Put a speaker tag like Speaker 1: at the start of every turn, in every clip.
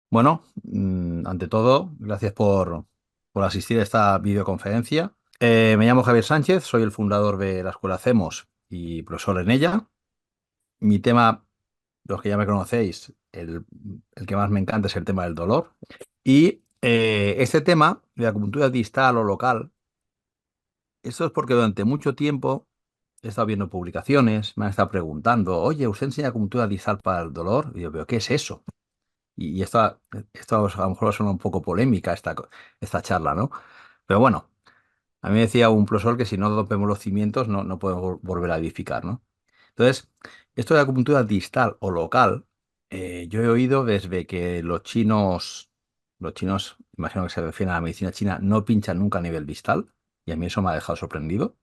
Speaker 1: Bueno, ante todo, gracias por asistir a esta videoconferencia. Me llamo Javier Sánchez, soy el fundador de la Escuela Hacemos y profesor en ella. Mi tema, los que ya me conocéis, el que más me encanta es el tema del dolor. Y este tema de acupuntura distal o local, esto es porque durante mucho tiempo he estado viendo publicaciones, me han estado preguntando, oye, ¿usted enseña acupuntura distal para el dolor? Y yo, ¿pero qué es eso? Y esto a lo mejor suena un poco polémica esta charla, ¿no? Pero bueno, a mí me decía un profesor que si no rompemos los cimientos no podemos volver a edificar, ¿no? Entonces, esto de acupuntura distal o local, yo he oído desde que los chinos, imagino que se refieren a la medicina china, no pinchan nunca a nivel distal, y a mí eso me ha dejado sorprendido,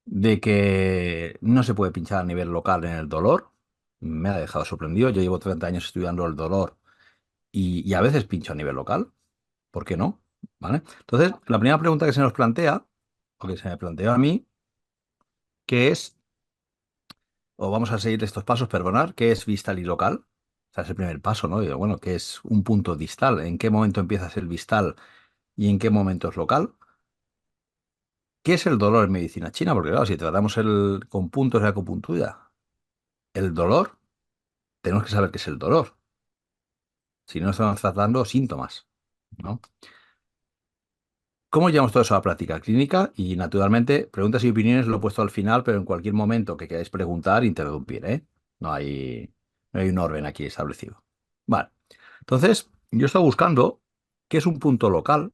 Speaker 1: de que no se puede pinchar a nivel local en el dolor, me ha dejado sorprendido. Yo llevo 30 años estudiando el dolor y a veces pincho a nivel local. ¿Por qué no? ¿Vale? Entonces, la primera pregunta que se nos plantea, o que se me planteó a mí, que es, o vamos a seguir estos pasos, perdonar, ¿qué es distal y local? O sea, es el primer paso, ¿no? Digo, bueno, ¿qué es un punto distal? ¿En qué momento empieza a ser distal y en qué momento es local? ¿Qué es el dolor en medicina china? Porque claro, si tratamos con puntos de acupuntura, el dolor, tenemos que saber qué es el dolor. Si no, estamos tratando síntomas, ¿no? ¿Cómo llevamos todo eso a la práctica clínica? Y naturalmente, preguntas y opiniones lo he puesto al final, pero en cualquier momento que queráis preguntar, interrumpir, ¿eh? No hay un orden aquí establecido. Vale. Entonces, yo he estado buscando qué es un punto local,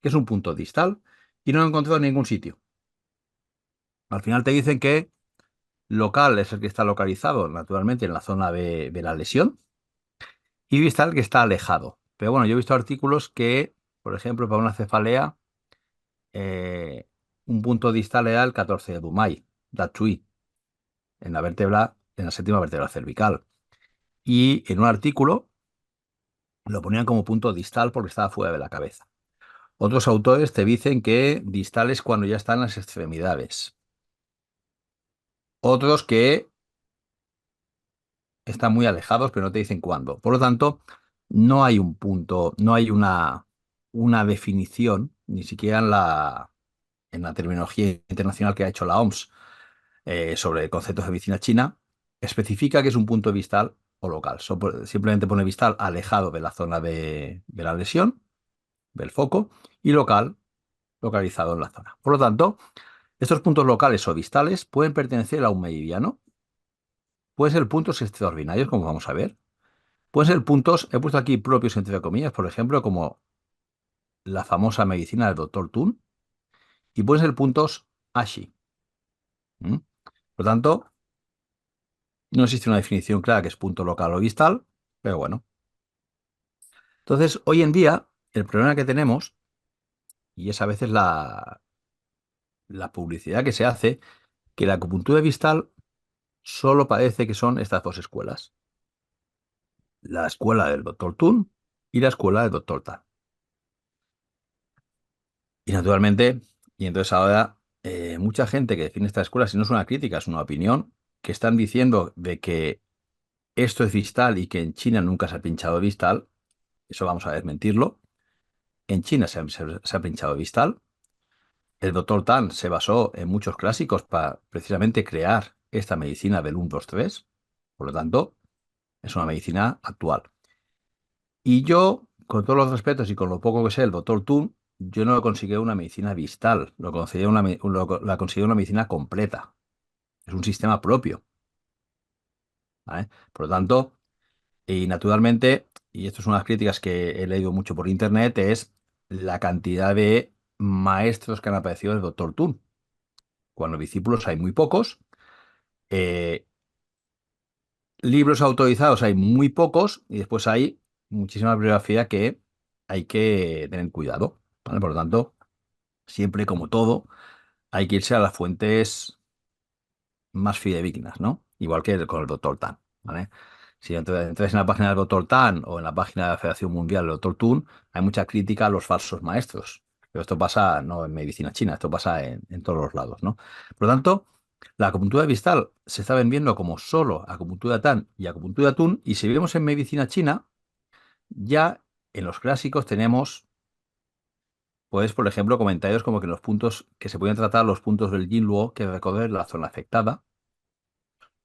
Speaker 1: qué es un punto distal, y no he encontrado en ningún sitio. Al final te dicen que local es el que está localizado, naturalmente, en la zona de la lesión, y distal que está alejado. Pero bueno, yo he visto artículos que, por ejemplo, para una cefalea, eh, un punto distal era el 14 de Dumay, Datsui, en la séptima vértebra cervical. Y en un artículo lo ponían como punto distal porque estaba fuera de la cabeza. Otros autores te dicen que distal es cuando ya están las extremidades. Otros que están muy alejados, pero no te dicen cuándo. Por lo tanto, no hay un punto, no hay una definición, ni siquiera en la terminología internacional que ha hecho la OMS sobre conceptos de medicina china, especifica que es un punto distal o local. Simplemente pone distal alejado de la zona de la lesión, del foco, y local localizado en la zona. Por lo tanto, estos puntos locales o distales pueden pertenecer a un meridiano, pueden ser puntos extraordinarios, como vamos a ver, pueden ser puntos, he puesto aquí propios entre comillas, por ejemplo, como la famosa medicina del doctor Tun, y pueden ser puntos Ashi. ¿Mm? Por lo tanto, no existe una definición clara que es punto local o distal, pero bueno. Entonces, hoy en día, el problema que tenemos, y es a veces la publicidad que se hace, que la acupuntura distal solo parece que son estas dos escuelas. La escuela del doctor Tun y la escuela del doctor Tan. Y naturalmente, y entonces ahora, mucha gente que define esta escuela, si no es una crítica, es una opinión, que están diciendo de que esto es distal y que en China nunca se ha pinchado distal, eso vamos a desmentirlo. En China se ha pinchado distal. El doctor Tan se basó en muchos clásicos para precisamente crear esta medicina del 1, 2, 3. Por lo tanto, es una medicina actual. Y yo, con todos los respetos y con lo poco que sé del doctor Tun, yo no consideré una medicina distal, la considero una medicina completa. Es un sistema propio, ¿vale? Por lo tanto, y naturalmente, y esto es unas críticas que he leído mucho por internet, es la cantidad de maestros que han aparecido del doctor Tun. Cuando discípulos hay muy pocos, eh, libros autorizados hay muy pocos y después hay muchísima bibliografía que hay que tener cuidado, ¿vale? Por lo tanto, siempre como todo, hay que irse a las fuentes más fidedignas, ¿no? Igual que con el doctor Tan, ¿vale? Si entras en la página del doctor Tan o en la página de la Federación Mundial del doctor Tun, hay mucha crítica a los falsos maestros. Pero esto pasa no en medicina china, esto pasa en todos los lados, ¿no? Por lo tanto, la acupuntura distal se está vendiendo como solo acupuntura Tan y acupuntura Tun, y si vemos en medicina china, Ya en los clásicos tenemos, pues, por ejemplo, comentarios como que los puntos, que se pueden tratar los puntos del yin luo que recorren la zona afectada.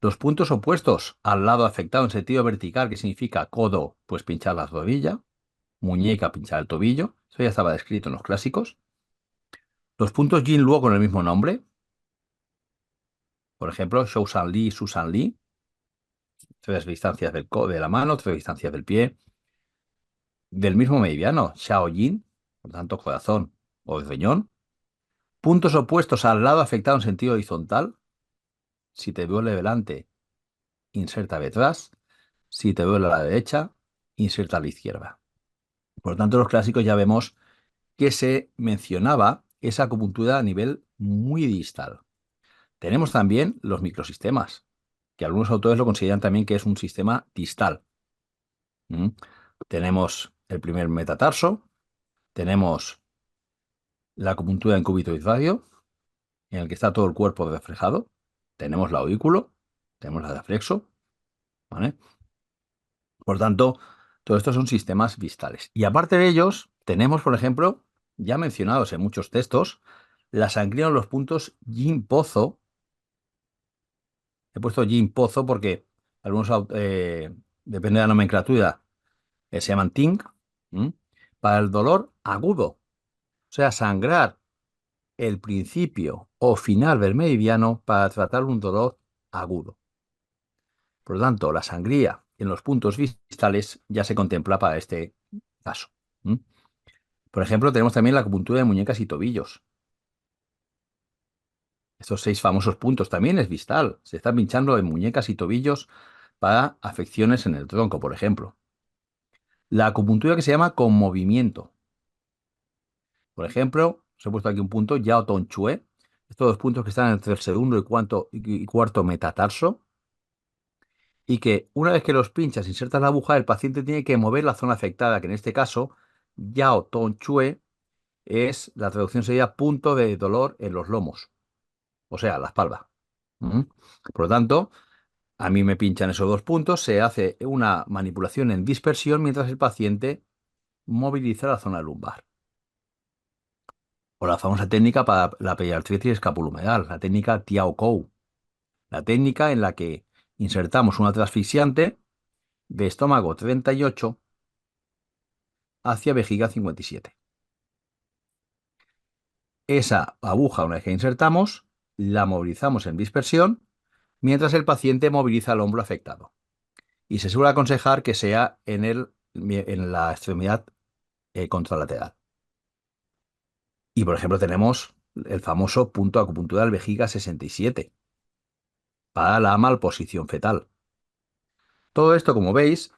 Speaker 1: Los puntos opuestos al lado afectado en sentido vertical, que significa codo, pues pinchar la rodilla, muñeca, pinchar el tobillo. Eso ya estaba descrito en los clásicos. Los puntos yin luo con el mismo nombre, por ejemplo, Shou San Li, Su San Li, 3 distancias de la mano, 3 distancias del pie. Del mismo meridiano, Xiao Yin, por tanto, corazón o riñón. Puntos opuestos al lado afectado en sentido horizontal. Si te duele delante, inserta detrás. Si te duele a la derecha, inserta a la izquierda. Por lo tanto, los clásicos ya vemos que se mencionaba esa acupuntura a nivel muy distal. Tenemos también los microsistemas, que algunos autores lo consideran también que es un sistema distal. ¿Mm? Tenemos el primer metatarso, tenemos la acupuntura en cúbito disvario, en el que está todo el cuerpo reflejado. Tenemos la aurículo, tenemos la de flexo, ¿vale? Por tanto, todos estos son sistemas distales. Y aparte de ellos, tenemos, por ejemplo, ya mencionados en muchos textos, la sangría en los puntos yin pozo. He puesto yin pozo porque algunos, depende de la nomenclatura, se llaman ting, ¿m? Para el dolor agudo. O sea, sangrar el principio o final del meridiano para tratar un dolor agudo. Por lo tanto, la sangría en los puntos distales ya se contempla para este caso. ¿M? Por ejemplo, tenemos también la acupuntura de muñecas y tobillos. Estos 6 famosos puntos también es distal. Se está pinchando en muñecas y tobillos para afecciones en el tronco, por ejemplo. La acupuntura que se llama con movimiento. Por ejemplo, os he puesto aquí un punto, Yao Tong Chue. Estos 2 puntos que están entre el segundo y cuarto metatarso. Y que una vez que los pinchas, insertas la aguja, el paciente tiene que mover la zona afectada, que en este caso, Yao Tong Chue, la traducción sería punto de dolor en los lomos, o sea, la espalda. ¿Mm? Por lo tanto, a mí me pinchan esos 2 puntos, se hace una manipulación en dispersión mientras el paciente moviliza la zona lumbar. O la famosa técnica para la periartritis escapulumedal, la técnica Tiao Kou, la técnica en la que insertamos una asfixiante de estómago 38 hacia vejiga 57. Esa aguja, una vez que insertamos, la movilizamos en dispersión mientras el paciente moviliza el hombro afectado. Y se suele aconsejar que sea en la extremidad contralateral. Y, por ejemplo, tenemos el famoso punto de acupuntura del vejiga 67 para la malposición fetal. Todo esto, como veis,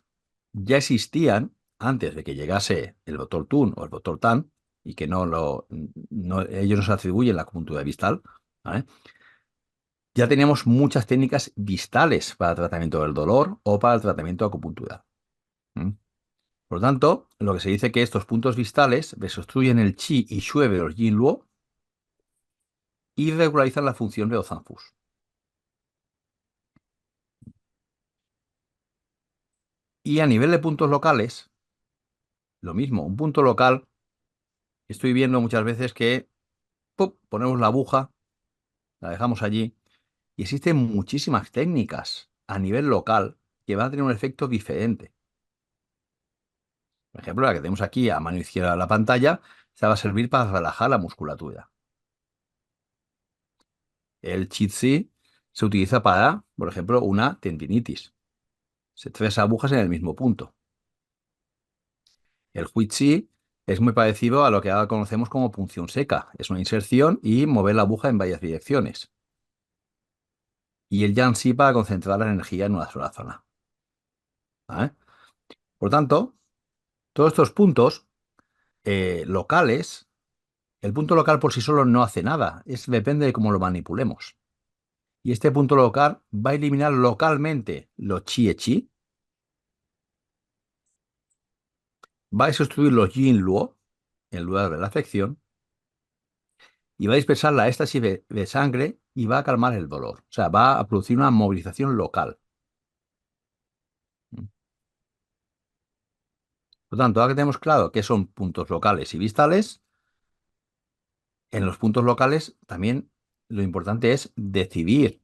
Speaker 1: ya existían antes de que llegase el doctor Tun o el doctor Tan, y que ellos nos atribuyen la acupuntura distal, ¿vale? Ya teníamos muchas técnicas distales para el tratamiento del dolor o para el tratamiento de acupuntura. ¿Mm? Por lo tanto, lo que se dice que estos puntos distales desobstruyen el chi y shui de los yin luo y regularizan la función de los zanfus. Y a nivel de puntos locales, lo mismo, un punto local, estoy viendo muchas veces que ¡pum!, ponemos la aguja, la dejamos allí, y existen muchísimas técnicas a nivel local que van a tener un efecto diferente. Por ejemplo, la que tenemos aquí a mano izquierda de la pantalla, esta va a servir para relajar la musculatura. El Qi se utiliza para, por ejemplo, una tendinitis. 3 agujas en el mismo punto. El Hui Chi es muy parecido a lo que ahora conocemos como punción seca. Es una inserción y mover la aguja en varias direcciones. Y el Yang Shi para concentrar la energía en una sola zona. ¿Vale? Por tanto, todos estos puntos locales, el punto local por sí solo no hace nada, depende de cómo lo manipulemos. Y este punto local va a eliminar localmente los chi, va a sustituir los yin luo en lugar de la afección y va a dispersar la éstasis de sangre y va a calmar el dolor. O sea, va a producir una movilización local. Por tanto, ahora que tenemos claro qué son puntos locales y distales, en los puntos locales también lo importante es decidir.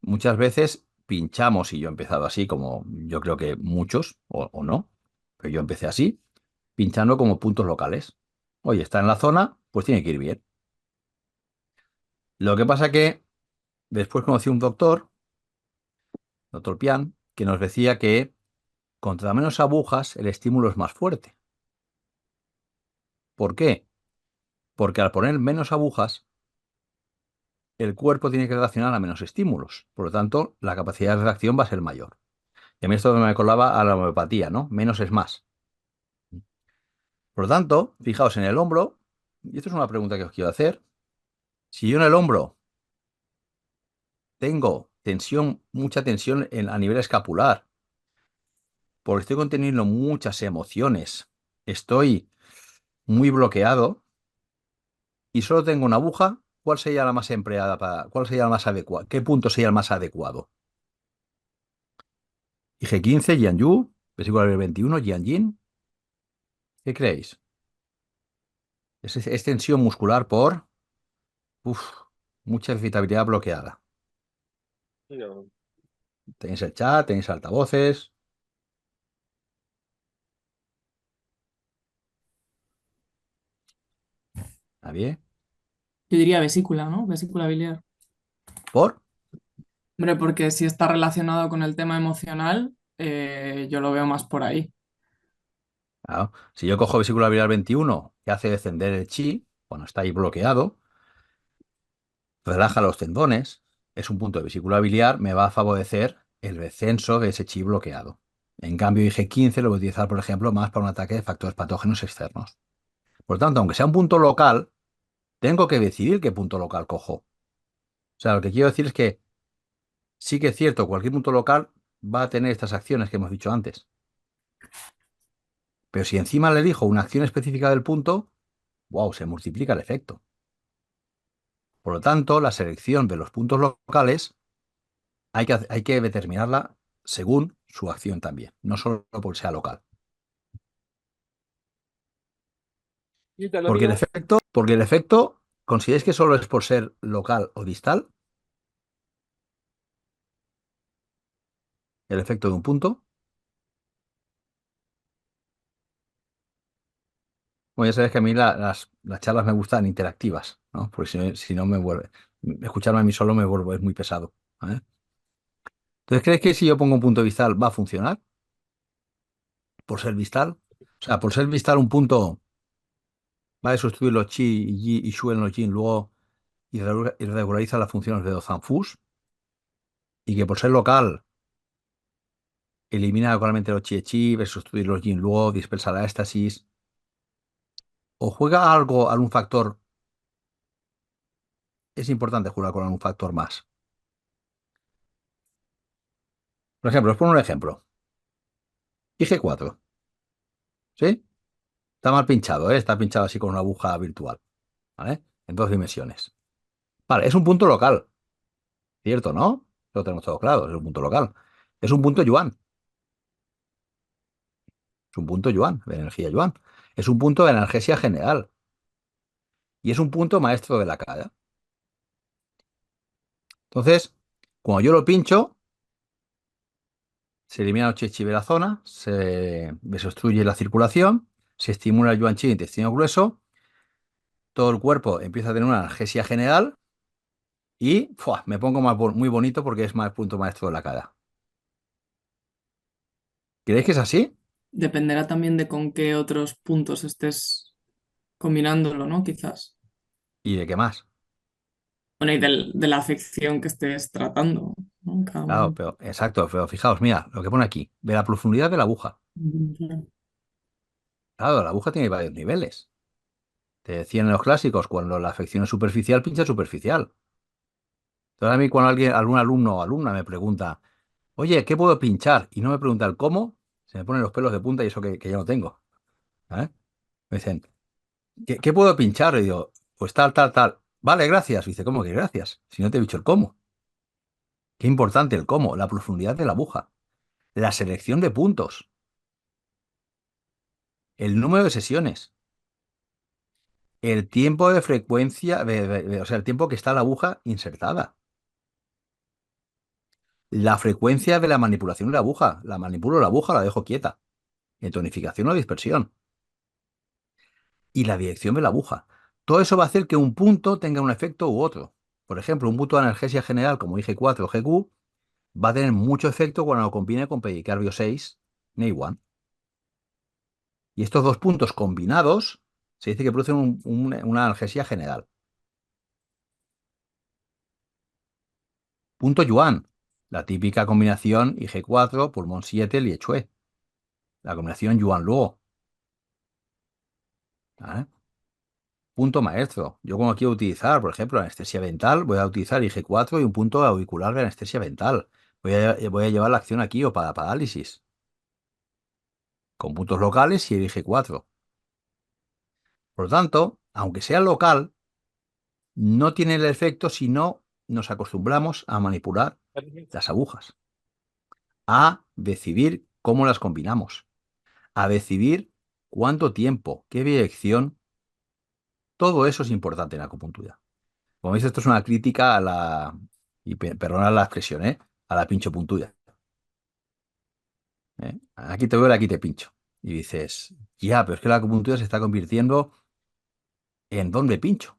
Speaker 1: Muchas veces pinchamos, y yo he empezado así, como yo creo que muchos, o no, pero yo empecé así, pinchando como puntos locales. Oye, está en la zona, pues tiene que ir bien. Lo que pasa que después conocí un doctor Pian, que nos decía que contra menos agujas el estímulo es más fuerte. ¿Por qué? Porque al poner menos agujas, el cuerpo tiene que reaccionar a menos estímulos. Por lo tanto, la capacidad de reacción va a ser mayor. Y a mí esto me colaba a la homeopatía, ¿no? Menos es más. Por lo tanto, fijaos en el hombro, y esto es una pregunta que os quiero hacer. Si yo en el hombro tengo tensión, mucha tensión a nivel escapular, porque estoy conteniendo muchas emociones, estoy muy bloqueado y solo tengo una aguja, ¿cuál sería la más empleada cuál sería la más adecuada? ¿Qué punto sería el más adecuado? IG 15, Jianyu, versículo 21, Jianjin. ¿Qué creéis? Es tensión muscular por uf, mucha excitabilidad bloqueada.
Speaker 2: No.
Speaker 1: Tenéis el chat, tenéis altavoces. ¿Nadie?
Speaker 3: Yo diría vesícula, ¿no? Vesícula biliar.
Speaker 1: ¿Por?
Speaker 3: Hombre, porque si está relacionado con el tema emocional, yo lo veo más por ahí.
Speaker 1: Claro. Si yo cojo vesícula biliar 21, que hace descender el chi, cuando está ahí bloqueado, relaja los tendones, es un punto de vesícula biliar, me va a favorecer el descenso de ese chi bloqueado. En cambio, IG-15 lo voy a utilizar, por ejemplo, más para un ataque de factores patógenos externos. Por tanto, aunque sea un punto local, tengo que decidir qué punto local cojo. O sea, lo que quiero decir es que sí que es cierto, cualquier punto local va a tener estas acciones que hemos dicho antes. Pero si encima le elijo una acción específica del punto, wow, se multiplica el efecto. Por lo tanto, la selección de los puntos locales hay que determinarla según su acción también, no solo porque sea local.
Speaker 2: ¿Y calorías?
Speaker 1: Porque el efecto, ¿consideráis que solo es por ser local o distal? El efecto de un punto. Bueno, ya sabéis que a mí las charlas me gustan interactivas, ¿no? Porque si no me vuelve. Escucharme a mí solo me vuelvo, es muy pesado. ¿Vale? Entonces, ¿crees que si yo pongo un punto distal va a funcionar? Por ser distal. O sea, por ser distal un punto va a sustituir los chi, yi y shu en los yin, luego irregulariza las funciones de los zanfus, y que por ser local elimina localmente los chi chi, va a sustituir los yin, luego dispersa la éstasis, o juega algo, algún factor, es importante jugar con algún factor más. Por ejemplo, os pongo un ejemplo. IG4, ¿sí? Está mal pinchado, ¿eh? Está pinchado así con una aguja virtual, ¿vale? En dos dimensiones. Vale, es un punto local, ¿cierto, no? Lo tenemos todo claro, es un punto local. Es un punto yuan, es un punto yuan, de energía yuan. Es un punto de analgesia general y es un punto maestro de la cara. Entonces, cuando yo lo pincho, se elimina el chi de la zona, se desobstruye la circulación, se estimula el yuan chi intestino grueso, todo el cuerpo empieza a tener una analgesia general y ¡fua! Me pongo muy bonito porque es más punto maestro de la cara. ¿Creéis que es así?
Speaker 3: Dependerá también de con qué otros puntos estés combinándolo, ¿no? Quizás.
Speaker 1: ¿Y de qué más?
Speaker 3: Bueno, y de la afección que estés tratando, ¿no? En cada
Speaker 1: Claro,
Speaker 3: momento.
Speaker 1: pero exacto, pero fijaos, mira, lo que pone aquí, de la profundidad de la aguja. Claro, la aguja tiene varios niveles. Te decían en los clásicos, cuando la afección es superficial, pincha superficial. Entonces a mí cuando algún alumno o alumna me pregunta, oye, ¿qué puedo pinchar? Y no me pregunta el cómo, se me ponen los pelos de punta y eso que yo no tengo. ¿Eh? Me dicen, ¿qué puedo pinchar? Y digo, pues tal, tal, tal. Vale, gracias. Y dice, ¿cómo que gracias? Si no te he dicho el cómo. Qué importante el cómo, la profundidad de la aguja, la selección de puntos. el número de sesiones, el tiempo de frecuencia, o sea, el tiempo que está la aguja insertada, la frecuencia de la manipulación de la aguja. La manipulo la aguja, la dejo quieta, en tonificación o dispersión, y la dirección de la aguja. Todo eso va a hacer que un punto tenga un efecto u otro. Por ejemplo, un punto de analgesia general como IG4 o GQ va a tener mucho efecto cuando lo combine con pedicarbio 6, NEI1. Y estos dos puntos combinados se dice que producen una analgesia general. Punto Yuan, la típica combinación IG4, pulmón 7, Liechue. La combinación Yuan-Luo. ¿Vale? Punto maestro. Yo como quiero utilizar, por ejemplo, anestesia dental, voy a utilizar IG4 y un punto auricular de anestesia dental. Voy a llevar la acción aquí o para parálisis, con puntos locales y el IG4. Por lo tanto, aunque sea local, no tiene el efecto si no nos acostumbramos a manipular las agujas, a decidir cómo las combinamos, a decidir cuánto tiempo, qué dirección. Todo eso es importante en la acupuntura. Como veis, esto es una crítica a y perdonad la expresión, a la pinchopuntura. Aquí te veo, aquí te pincho. Y dices, ya, pero es que la acupuntura se está convirtiendo en dónde pincho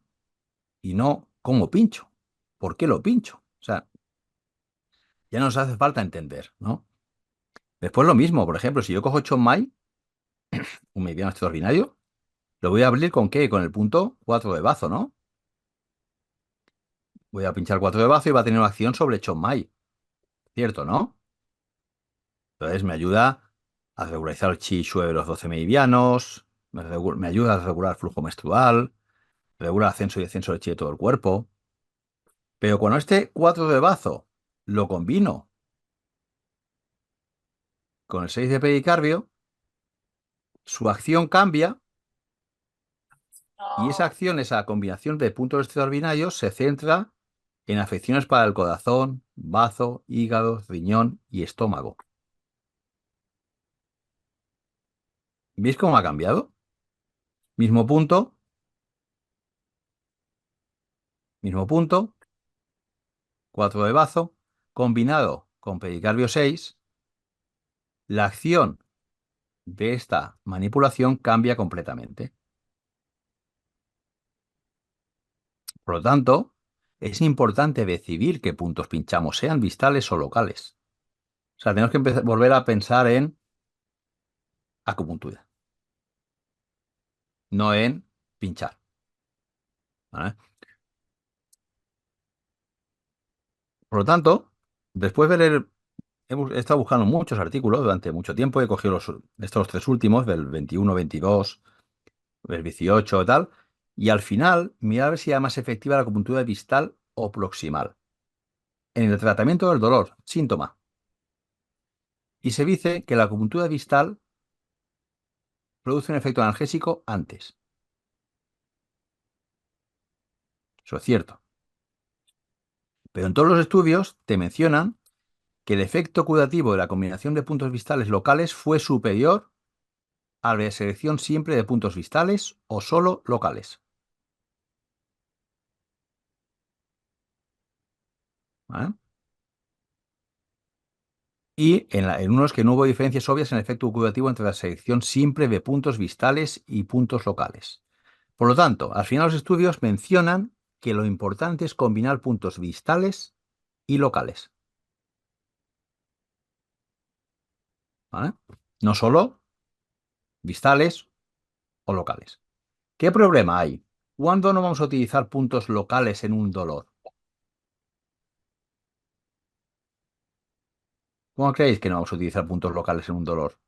Speaker 1: y no cómo pincho. ¿Por qué lo pincho? O sea, ya nos hace falta entender, ¿no? Después lo mismo, por ejemplo, si yo cojo Chon Mai, un meridiano extraordinario, lo voy a abrir ¿con qué? Con el punto 4 de bazo, ¿no? Voy a pinchar 4 de bazo y va a tener una acción sobre Chon Mai, ¿cierto, no? Entonces me ayuda a regularizar el chi shui de los 12 meridianos, me ayuda a regular el flujo menstrual, regula ascenso y descenso del chi de todo el cuerpo. Pero cuando este 4 de bazo lo combino con el 6 de pericarbio, su acción cambia y esa acción, esa combinación de puntos extraordinarios se centra en afecciones para el corazón, bazo, hígado, riñón y estómago. ¿Veis cómo ha cambiado? Mismo punto, 4 de bazo, combinado con pericarbio 6, la acción de esta manipulación cambia completamente. Por lo tanto, es importante decidir qué puntos pinchamos, sean distales o locales. O sea, tenemos que volver a pensar en acupuntura, no en pinchar. ¿Vale? Por lo tanto, después de leer, he estado buscando muchos artículos durante mucho tiempo, he cogido estos tres últimos, del 21, 22, del 18 y tal, y al final mirar a ver si era más efectiva la acupuntura distal o proximal en el tratamiento del dolor, síntoma. Y se dice que la acupuntura distal produce un efecto analgésico antes. Eso es cierto. Pero en todos los estudios te mencionan que el efecto curativo de la combinación de puntos distales locales fue superior a la selección siempre de puntos distales o solo locales. ¿Vale? Y en unos que no hubo diferencias obvias en el efecto curativo entre la selección siempre de puntos distales y puntos locales. Por lo tanto, al final los estudios mencionan que lo importante es combinar puntos distales y locales. ¿Vale? No solo distales o locales. ¿Qué problema hay? ¿Cuándo no vamos a utilizar puntos locales en un dolor? ¿Cómo creéis que no vamos a utilizar puntos locales en un dolor?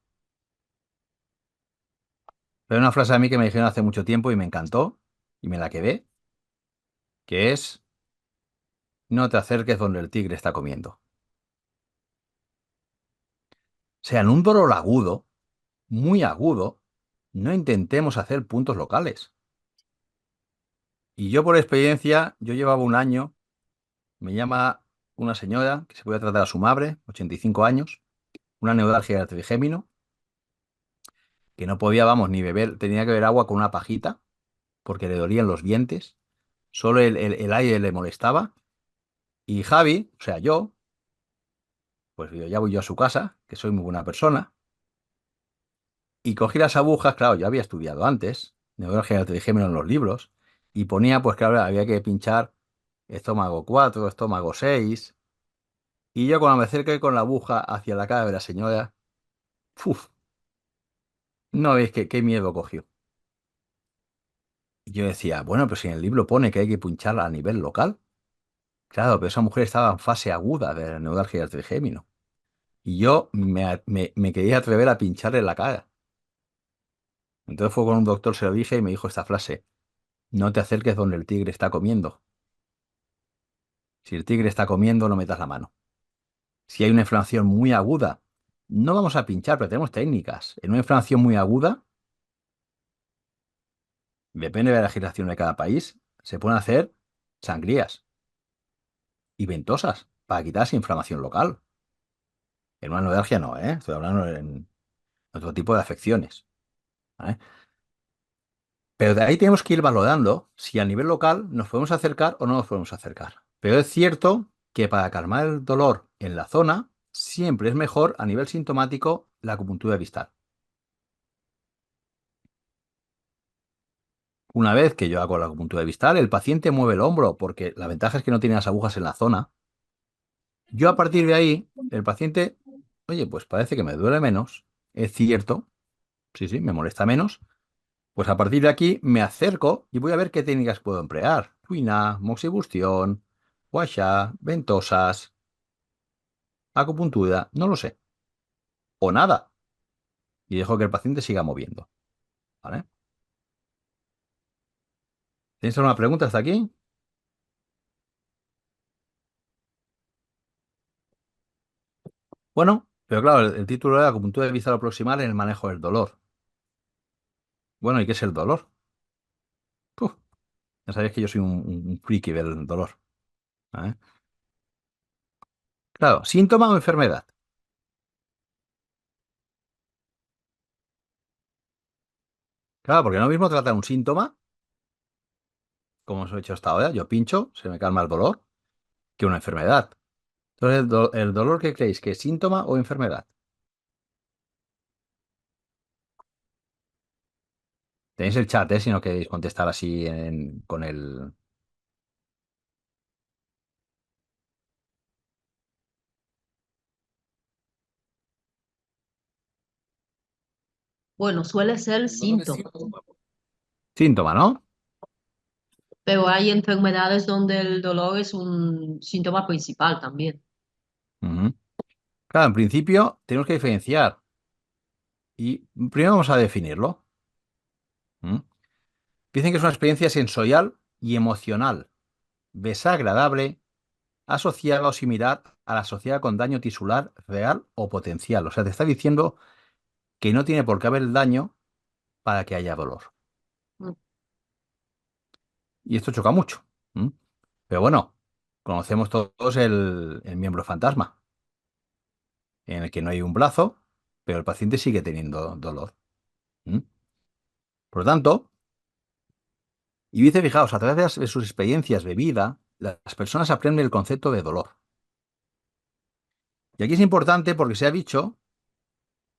Speaker 1: Pero hay una frase a mí que me dijeron hace mucho tiempo y me encantó y me la quedé, que es: no te acerques donde el tigre está comiendo. O sea, en un dolor agudo, muy agudo, no intentemos hacer puntos locales. Y yo por experiencia, yo llevaba un año, me llama una señora que se puede tratar a su madre, 85 años, una neuralgia del trigémino, que no podía, vamos, ni beber, tenía que beber agua con una pajita porque le dolían los dientes, solo el aire le molestaba. Y Javi, o sea, yo, pues yo ya voy yo a su casa, que soy muy buena persona, y cogí las agujas, claro, yo había estudiado antes, neurología del trigémino en los libros, y ponía, pues claro, había que pinchar estómago 4 estómago 6 y yo cuando me acerqué con la aguja hacia la cara de la señora, ¡uf! No veis qué miedo cogió. Y yo decía, bueno, pues si en el libro pone que hay que pincharla a nivel local. Claro, pero esa mujer estaba en fase aguda de la neuralgia del trigémino. Y yo me quería atrever a pincharle la cara. Entonces fue con un doctor, se lo dije y me dijo esta frase: no te acerques donde el tigre está comiendo. Si el tigre está comiendo, no metas la mano. Si hay una inflamación muy aguda, no vamos a pinchar, pero tenemos técnicas. En una inflamación muy aguda, depende de la legislación de cada país, se pueden hacer sangrías y ventosas para quitar esa inflamación local. En una neuralgia no, ¿eh? Estoy hablando en otro tipo de afecciones, ¿vale? Pero de ahí tenemos que ir valorando si a nivel local nos podemos acercar o no nos podemos acercar. Pero es cierto que para calmar el dolor en la zona, siempre es mejor a nivel sintomático la acupuntura distal. Una vez que yo hago la acupuntura distal, el paciente mueve el hombro porque la ventaja es que no tiene las agujas en la zona. Yo a partir de ahí, el paciente, oye, pues parece que me duele menos. Es cierto, sí, sí, me molesta menos. Pues a partir de aquí me acerco y voy a ver qué técnicas puedo emplear. Tuina, moxibustión, guasha, ventosas, acupuntura, no lo sé. O nada. Y dejo que el paciente siga moviendo. ¿Vale? ¿Tienes alguna pregunta hasta aquí? Bueno, pero claro, el título era acupuntura de vista proximal en el manejo del dolor. Bueno, ¿y qué es el dolor? Puf, ya sabéis que yo soy un friki del dolor. ¿Vale? Claro, síntoma o enfermedad. Claro, porque no es lo mismo tratar un síntoma, como os he hecho hasta ahora, yo pincho, se me calma el dolor, que una enfermedad. Entonces, ¿el dolor qué creéis? ¿Que es síntoma o enfermedad? Tenéis el chat, ¿eh? Si no queréis contestar así con el...
Speaker 4: Bueno, suele ser
Speaker 2: El dolor es
Speaker 4: síntoma,
Speaker 2: síntoma.
Speaker 1: Síntoma, ¿no?
Speaker 4: pero hay enfermedades donde el dolor es un síntoma principal también.
Speaker 1: Ujú. Claro, en principio tenemos que diferenciar. Y primero vamos a definirlo. ¿Mm? Dicen que es una experiencia sensorial y emocional, desagradable, asociada o similar a la asociada con daño tisular real o potencial. O sea, te está diciendo que no tiene por qué haber daño para que haya dolor.
Speaker 4: Mm.
Speaker 1: Y esto choca mucho. ¿Mm? Pero bueno, conocemos todos el miembro fantasma, en el que no hay un brazo, pero el paciente sigue teniendo dolor. ¿Mm? Por lo tanto, y dice, fijaos, a través de sus experiencias de vida, las personas aprenden el concepto de dolor. Y aquí es importante porque se ha dicho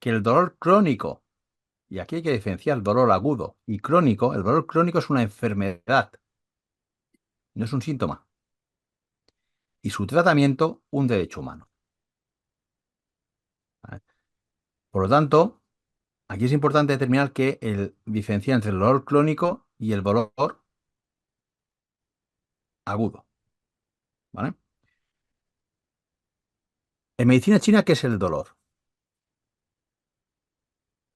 Speaker 1: que el dolor crónico, y aquí hay que diferenciar dolor agudo y crónico, el dolor crónico es una enfermedad, no es un síntoma. Y su tratamiento, un derecho humano. ¿Vale? Por lo tanto, aquí es importante determinar que el diferenciar entre el dolor crónico y el dolor agudo. ¿Vale? En medicina china, ¿qué es el dolor?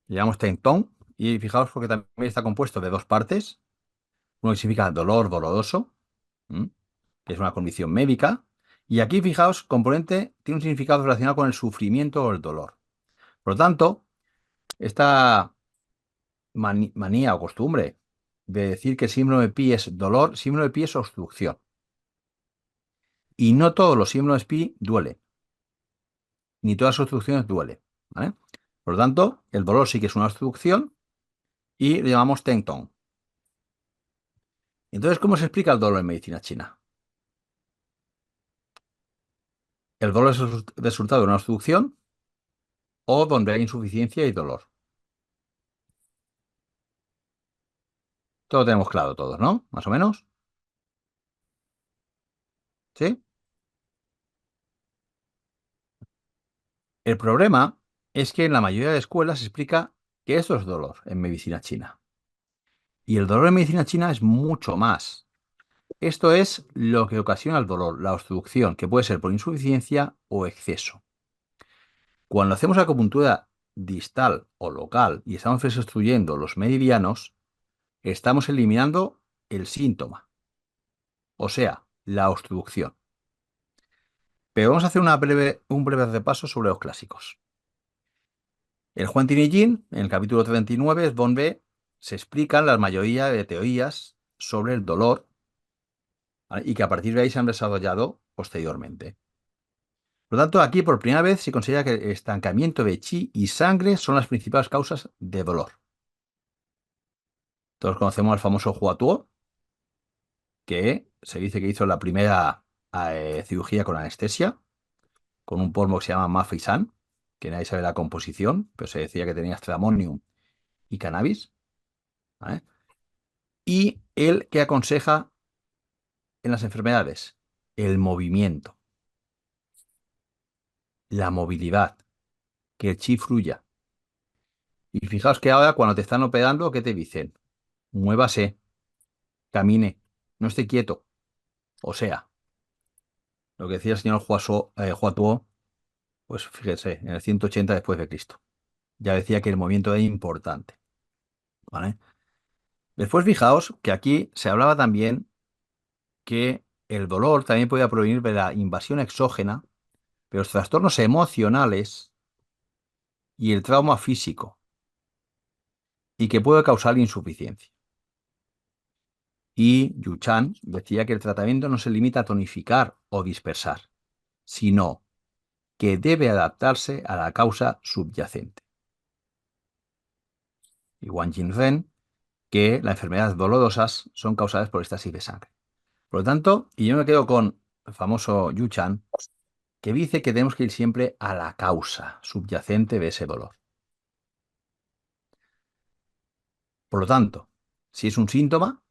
Speaker 1: Le llamamos Tong y fijaos porque también está compuesto de dos partes. Uno que significa dolor doloroso, ¿m? Que es una condición médica. Y aquí, fijaos, componente tiene un significado relacionado con el sufrimiento o el dolor. Por lo tanto, esta manía o costumbre de decir que síndrome de Pi es dolor, síndrome de Pi es obstrucción. Y no todos los síndromes Pi duelen, ni todas las obstrucciones duelen. ¿Vale? Por lo tanto, el dolor sí que es una obstrucción y lo llamamos tentón. Entonces, ¿cómo se explica el dolor en medicina china? El dolor es el resultado de una obstrucción o donde hay insuficiencia y dolor. Todo lo tenemos claro todos, ¿no? Más o menos. ¿Sí? El problema es que en la mayoría de escuelas se explica que esto es dolor en medicina china. Y el dolor en medicina china es mucho más. Esto es lo que ocasiona el dolor, la obstrucción, que puede ser por insuficiencia o exceso. Cuando hacemos acupuntura distal o local y estamos desobstruyendo los meridianos, estamos eliminando el síntoma, o sea, la obstrucción. Pero vamos a hacer un breve repaso sobre los clásicos. El Huan Tin y Yin, en el capítulo 39, es donde se explican la mayoría de teorías sobre el dolor, ¿vale? Y que a partir de ahí se han desarrollado posteriormente. Por lo tanto, aquí por primera vez se considera que el estancamiento de chi y sangre son las principales causas de dolor. Todos conocemos al famoso Hua Tuo, que se dice que hizo la primera cirugía con anestesia, con un polvo que se llama Mafisan, que nadie sabe la composición, pero se decía que tenía stramonium y cannabis, ¿vale? Y él que aconseja en las enfermedades, el movimiento, la movilidad, que el chi fluya. Y fijaos que ahora cuando te están operando, ¿qué te dicen? Muévase, camine, no esté quieto. O sea, lo que decía el señor Hua Tuo, pues fíjese, en el 180 después de Cristo. Ya decía que el movimiento era importante, ¿vale? Después fijaos que aquí se hablaba también que el dolor también podía provenir de la invasión exógena, de los trastornos emocionales y el trauma físico, y que puede causar insuficiencia. Y Yu Chan decía que el tratamiento no se limita a tonificar o dispersar, sino que debe adaptarse a la causa subyacente. Y Wang Jingren, que las enfermedades dolorosas son causadas por estasis de sangre. Por lo tanto, y yo me quedo con el famoso Yu Chan, que dice que tenemos que ir siempre a la causa subyacente de ese dolor. Por lo tanto, si es un síntoma,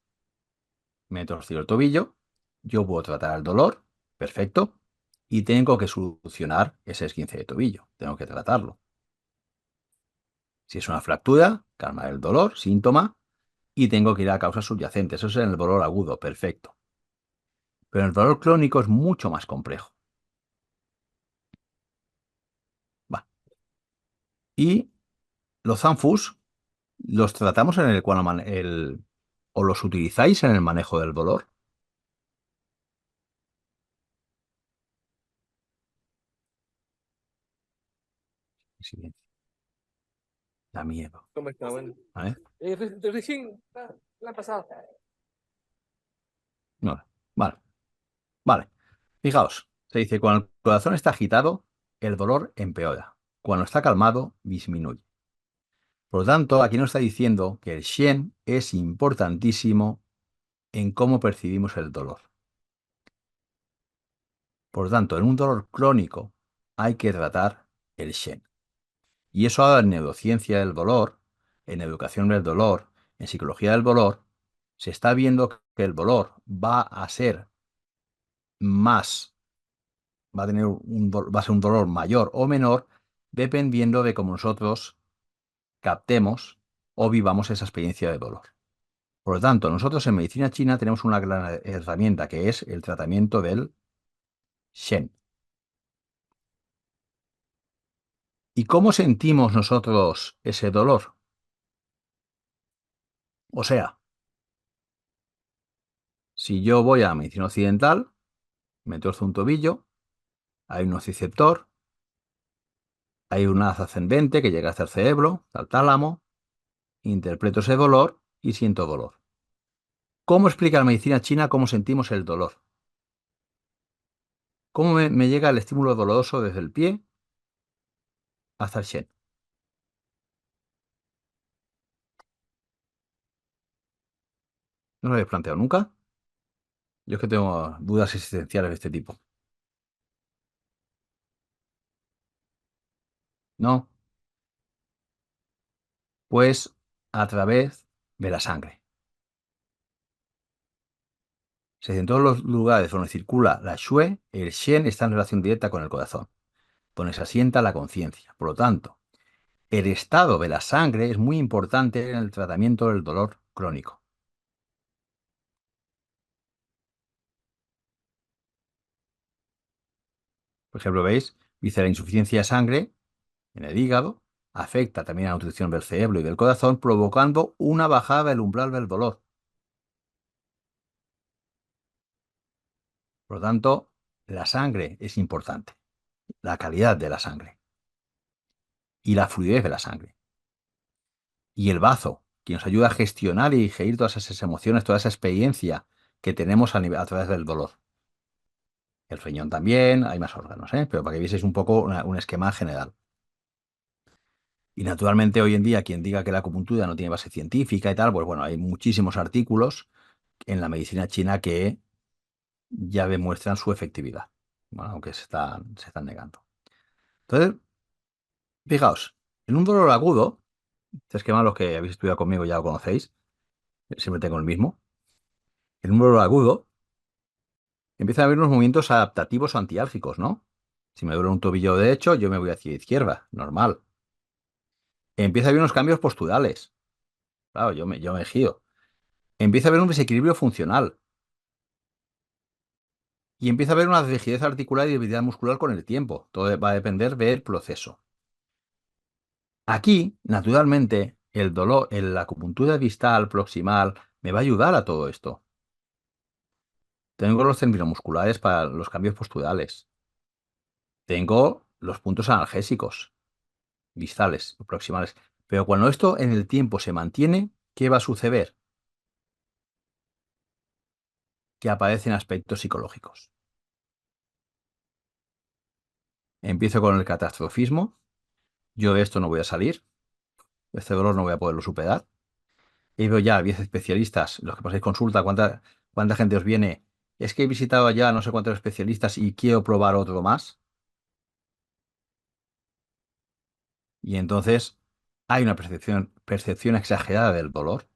Speaker 1: me he torcido el tobillo, yo puedo tratar el dolor, perfecto, y tengo que solucionar ese esguince de tobillo, tengo que tratarlo. Si es una fractura, calmar el dolor, síntoma, y tengo que ir a causas subyacentes, eso es en el dolor agudo, perfecto. Pero el dolor crónico es mucho más complejo. Va. Y los zanfus los tratamos en o los utilizáis en el manejo del dolor. Silencio. Da miedo.
Speaker 2: ¿Cómo está? Bueno.
Speaker 1: ¿Vale?
Speaker 2: Recién la han pasado.
Speaker 1: No. Vale. Vale. Fijaos, se dice, cuando el corazón está agitado, el dolor empeora. Cuando está calmado, disminuye. Por lo tanto, aquí nos está diciendo que el Shen es importantísimo en cómo percibimos el dolor. Por lo tanto, en un dolor crónico hay que tratar el Shen. Y eso ahora en neurociencia del dolor, en educación del dolor, en psicología del dolor, se está viendo que el dolor va a ser más, va a ser un dolor mayor o menor, dependiendo de cómo nosotros captemos o vivamos esa experiencia de dolor. Por lo tanto, nosotros en medicina china tenemos una gran herramienta que es el tratamiento del Shen. ¿Y cómo sentimos nosotros ese dolor? O sea, si yo voy a medicina occidental, me torzo un tobillo, hay un nociceptor, hay un haz ascendente que llega hasta el cerebro, al tálamo, interpreto ese dolor y siento dolor. ¿Cómo explica la medicina china cómo sentimos el dolor? ¿Cómo me llega el estímulo doloroso desde el pie hasta el shen? ¿No lo habéis planteado nunca? Yo es que tengo dudas existenciales de este tipo. ¿No? Pues a través de la sangre. En todos los lugares donde circula la Xue, el Shen está en relación directa con el corazón, donde se asienta la conciencia. Por lo tanto, el estado de la sangre es muy importante en el tratamiento del dolor crónico. Por ejemplo, veis, dice la insuficiencia de sangre en el hígado afecta también a la nutrición del cerebro y del corazón, provocando una bajada del umbral del dolor. Por lo tanto, la sangre es importante, la calidad de la sangre y la fluidez de la sangre. Y el bazo, que nos ayuda a gestionar y digerir todas esas emociones, toda esa experiencia que tenemos a través del dolor. El riñón también, hay más órganos, ¿eh? Pero para que vieseis un poco un esquema general. Y naturalmente hoy en día quien diga que la acupuntura no tiene base científica y tal, pues bueno, hay muchísimos artículos en la medicina china que ya demuestran su efectividad, bueno, aunque se están negando. Entonces, fijaos, en un dolor agudo, este esquema los que habéis estudiado conmigo ya lo conocéis, siempre tengo el mismo. En un dolor agudo empiezan a haber unos movimientos adaptativos o antiálgicos, ¿no? Si me duele un tobillo derecho, yo me voy hacia la izquierda, normal. Empieza a haber unos cambios posturales. Claro, yo me giro. Empieza a haber un desequilibrio funcional. Y empieza a haber una rigidez articular y debilidad muscular con el tiempo. Todo va a depender del proceso. Aquí, naturalmente, el dolor, la acupuntura distal, proximal, me va a ayudar a todo esto. Tengo los tendinomusculares para los cambios posturales. Tengo los puntos analgésicos, distales, proximales. Pero cuando esto en el tiempo se mantiene, ¿qué va a suceder? Que aparecen aspectos psicológicos. Empiezo con el catastrofismo. Yo de esto no voy a salir. Este dolor no voy a poderlo superar. He ido ya a 10 especialistas. Los que pasáis consulta, ¿cuánta gente os viene? Es que he visitado ya no sé cuántos especialistas y quiero probar otro más. Y entonces hay una percepción exagerada del dolor,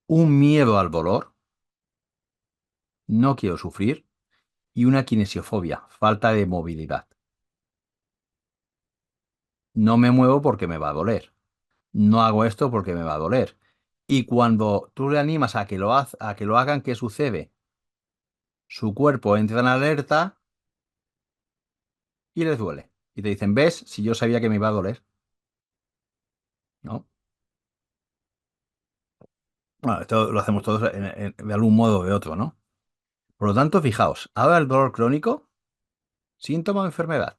Speaker 1: un miedo al dolor, no quiero sufrir, y una kinesiofobia, falta de movilidad. No me muevo porque me va a doler. No hago esto porque me va a doler. Y cuando tú le animas a que lo hagan, ¿qué sucede? Su cuerpo entra en alerta y les duele. Y te dicen, ¿ves? Si yo sabía que me iba a doler. ¿No? Bueno, esto lo hacemos todos de algún modo o de otro, ¿no? Por lo tanto, fijaos, ahora el dolor crónico, síntoma o enfermedad.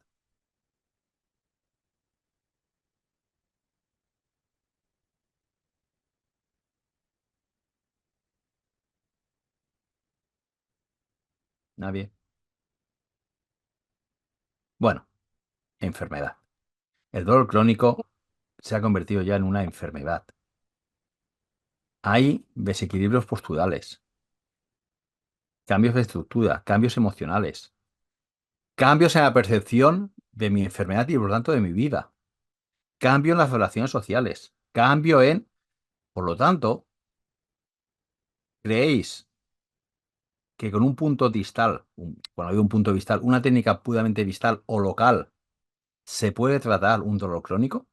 Speaker 1: Nadie. Bueno, enfermedad. El dolor crónico se ha convertido ya en una enfermedad. Hay desequilibrios posturales, cambios de estructura, cambios emocionales, cambios en la percepción de mi enfermedad y por lo tanto de mi vida, cambio en las relaciones sociales, cambio en, por lo tanto, ¿creéis que con un punto distal, cuando digo un punto distal, una técnica puramente distal o local, se puede tratar un dolor crónico?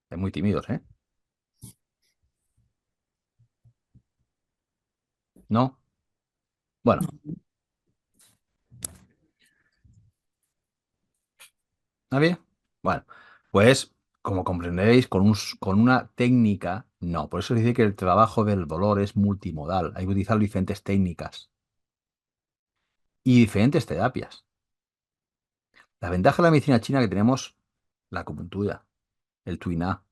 Speaker 1: Es muy tímidos, ¿eh? ¿No? Bueno, ¿nadie? Bueno, pues como comprenderéis, con una técnica, no. Por eso se dice que el trabajo del dolor es multimodal. Hay que utilizar diferentes técnicas y diferentes terapias. La ventaja de la medicina china que tenemos, la acupuntura, el tuiná,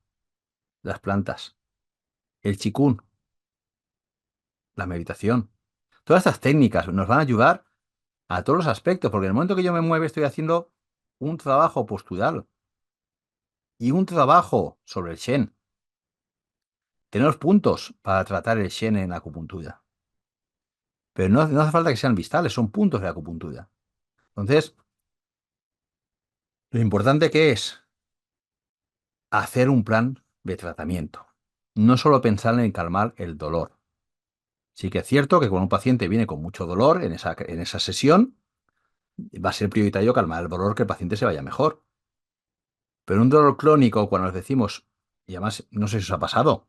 Speaker 1: las plantas, el qigong, la meditación. Todas estas técnicas nos van a ayudar a todos los aspectos, porque en el momento que yo me mueve estoy haciendo un trabajo postural y un trabajo sobre el Shen. Tenemos puntos para tratar el Shen en acupuntura, pero no hace falta que sean vistales, son puntos de acupuntura. Entonces, lo importante que es hacer un plan de tratamiento, no solo pensar en calmar el dolor. Sí que es cierto que cuando un paciente viene con mucho dolor en esa sesión, va a ser prioritario calmar el dolor, que el paciente se vaya mejor. Pero un dolor crónico, cuando nos decimos, y además no sé si os ha pasado,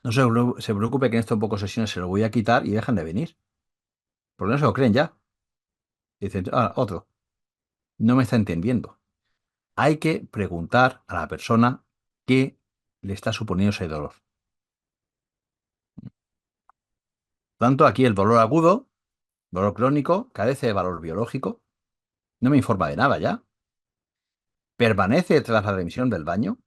Speaker 1: no se preocupe que en estas pocas sesiones se lo voy a quitar y dejan de venir. Porque no se lo creen ya. Y dicen, otro, no me está entendiendo. Hay que preguntar a la persona qué le está suponiendo ese dolor. Tanto aquí el dolor agudo, dolor crónico, carece de valor biológico, no me informa de nada ya. Permanece tras la remisión del baño,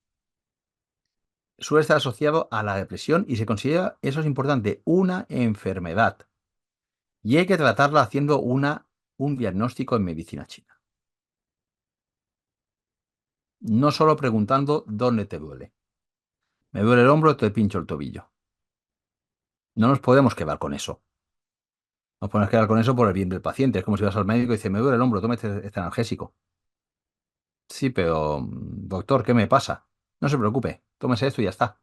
Speaker 1: suele estar asociado a la depresión y se considera, eso es importante, una enfermedad. Y hay que tratarla haciendo un diagnóstico en medicina china. No solo preguntando dónde te duele. Me duele el hombro, te pincho el tobillo. No nos podemos quedar con eso. No nos podemos quedar con eso por el bien del paciente. Es como si vas al médico y dices, me duele el hombro, toma este analgésico. Sí, pero, doctor, ¿qué me pasa? No se preocupe, tómese esto y ya está.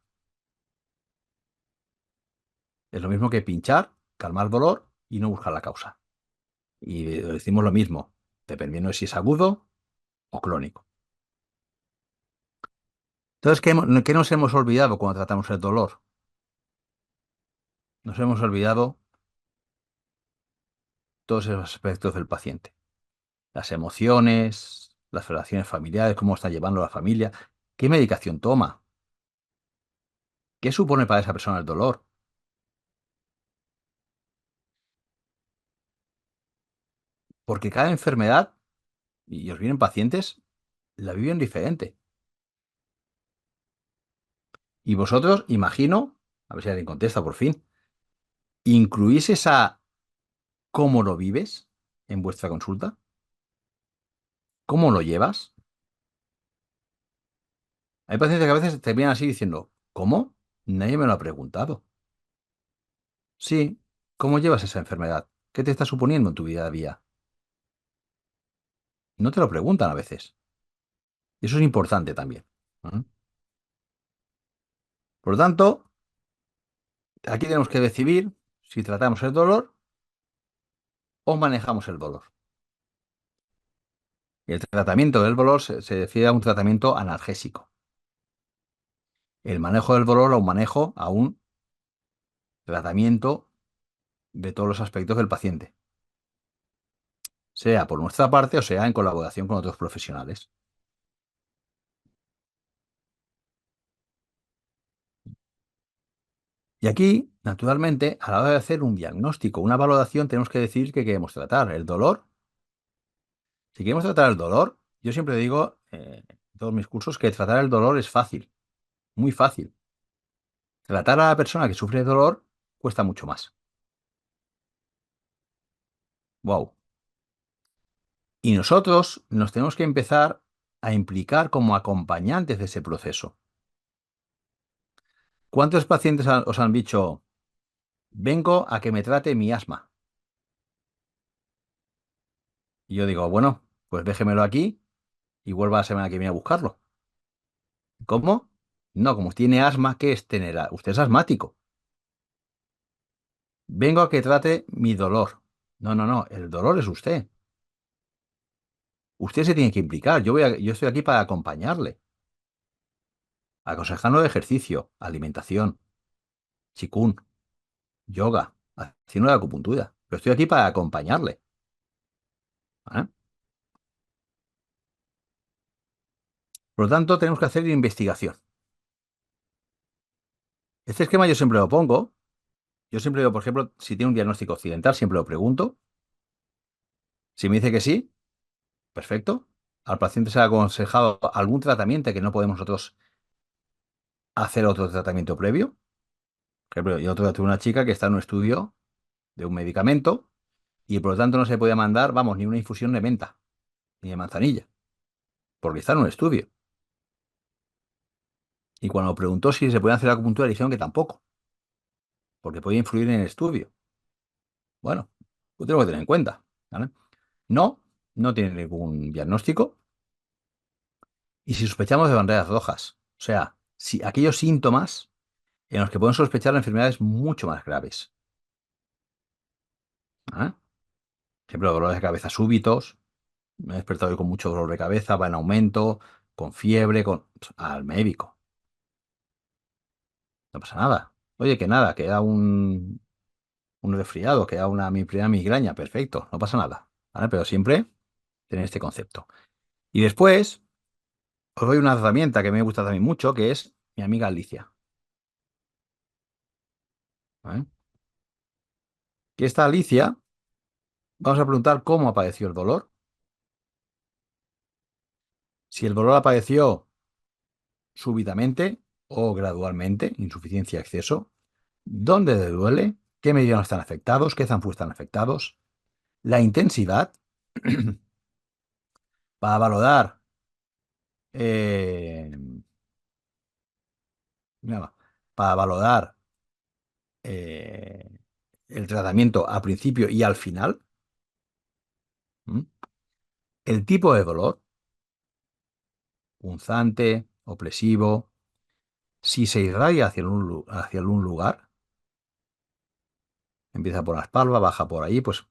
Speaker 1: Es lo mismo que pinchar, calmar dolor y no buscar la causa. Y decimos lo mismo, dependiendo de si es agudo o crónico. Entonces, ¿qué nos hemos olvidado cuando tratamos el dolor? Nos hemos olvidado todos esos aspectos del paciente. Las emociones, las relaciones familiares, cómo está llevando la familia, qué medicación toma, qué supone para esa persona el dolor. Porque cada enfermedad, y os vienen pacientes, la viven diferente. Y vosotros, imagino, a ver si alguien contesta por fin, ¿incluís esa cómo lo vives en vuestra consulta? ¿Cómo lo llevas? Hay pacientes que a veces terminan así diciendo, ¿cómo? Nadie me lo ha preguntado. Sí, ¿cómo llevas esa enfermedad? ¿Qué te está suponiendo en tu vida a día? No te lo preguntan a veces. Eso es importante también. ¿Mm? Por lo tanto, aquí tenemos que decidir si tratamos el dolor o manejamos el dolor. Y el tratamiento del dolor se refiere a un tratamiento analgésico. El manejo del dolor a un manejo, a un tratamiento de todos los aspectos del paciente, sea por nuestra parte o sea en colaboración con otros profesionales. Y aquí, naturalmente, a la hora de hacer un diagnóstico, una valoración, tenemos que decir que queremos tratar el dolor. Si queremos tratar el dolor, yo siempre digo en todos mis cursos que tratar el dolor es fácil, muy fácil. Tratar a la persona que sufre dolor cuesta mucho más. Wow. Y nosotros nos tenemos que empezar a implicar como acompañantes de ese proceso. ¿Cuántos pacientes os han dicho, vengo a que me trate mi asma? Y yo digo, bueno, pues déjemelo aquí y vuelva la semana que viene a buscarlo. ¿Cómo? No, como tiene asma, ¿qué es tener? Usted es asmático. Vengo a que trate mi dolor. No, no, no, el dolor es usted. Usted se tiene que implicar. Yo estoy aquí para acompañarle, aconsejando de ejercicio, alimentación, chikun, yoga, haciendo la acupuntura. Pero estoy aquí para acompañarle. ¿Eh? Por lo tanto, tenemos que hacer investigación. Este esquema yo siempre lo pongo. Yo siempre digo, por ejemplo, si tiene un diagnóstico occidental, siempre lo pregunto. Si me dice que sí, perfecto. Al paciente se le ha aconsejado algún tratamiento que no podemos nosotros hacer otro tratamiento previo. Por ejemplo, yo tuve una chica que está en un estudio de un medicamento y por lo tanto no se podía mandar, vamos, ni una infusión de menta, ni de manzanilla, porque está en un estudio. Y cuando preguntó si se podía hacer acupuntura, dijeron que tampoco, porque podía influir en el estudio. Bueno, lo tengo que tener en cuenta, ¿vale? No, no tiene ningún diagnóstico. Y si sospechamos de banderas rojas, o sea, si aquellos síntomas en los que podemos sospechar de enfermedades mucho más graves. ¿Ah? Por ejemplo, dolores de cabeza súbitos. Me he despertado hoy con mucho dolor de cabeza, va en aumento, con fiebre, al médico. No pasa nada. Oye, que nada, queda un resfriado, queda mi primera migraña, perfecto, no pasa nada. ¿Vale? Pero siempre tener este concepto. Y después os doy una herramienta que me gusta también mucho, que es mi amiga Alicia. ¿Vale? Que esta Alicia, vamos a preguntar cómo apareció el dolor. Si el dolor apareció súbitamente o gradualmente, insuficiencia, exceso, dónde le duele, qué meridianos están afectados, qué zampú están afectados, la intensidad para valorar eh, nada, para valorar eh, el tratamiento al principio y al final, ¿m? El tipo de dolor, punzante, opresivo, si se irradia hacia algún lugar, empieza por la espalda, baja por ahí, pues